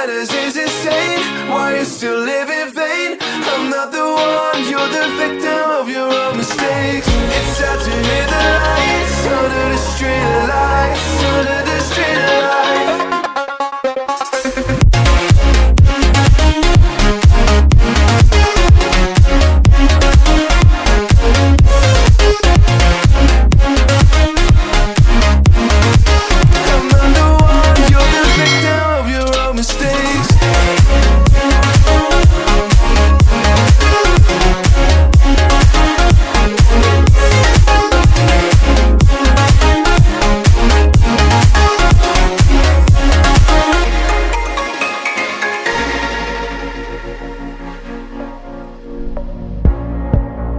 madness is insane. Why you still live in vain? I'm not the one, you're the victim of your own mistakes. It's time to hit the lights, under the street lights, under the street lights.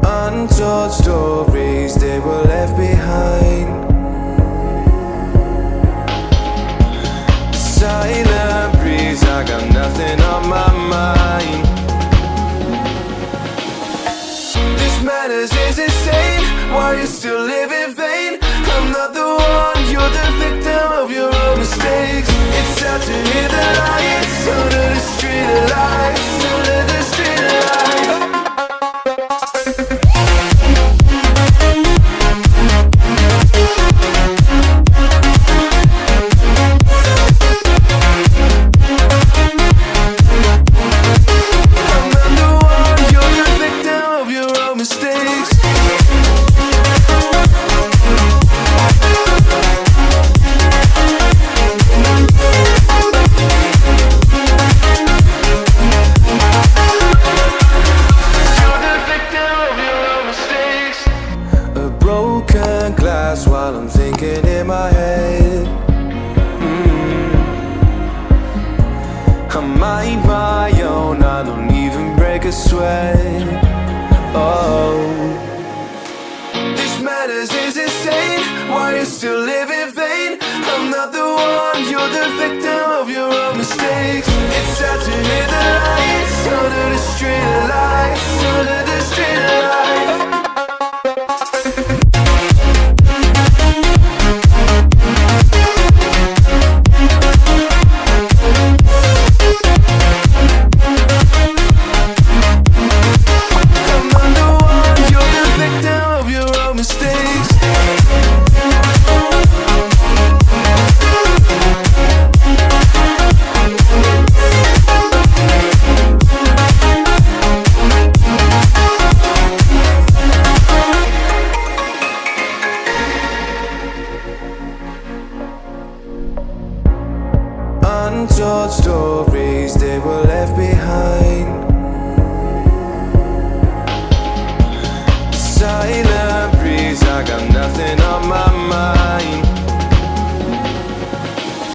Untold stories, they were left behind. Silent breeze, I got nothing on my mind. This madness is insane. Why you still live in vain? I'm not the one, you're the victim of your own mistakes. It's time to hit the lights, under the street lights, under the street lights. While I'm thinking in my head, I mind my own, I don't even break a sweat. Oh, this madness is insane. Why you still live in vain? I'm not the one, you're the victim of your own mistakes. It's time to hit the lights, under the street lights, under the street lights. Untold stories, they were left behind. Silent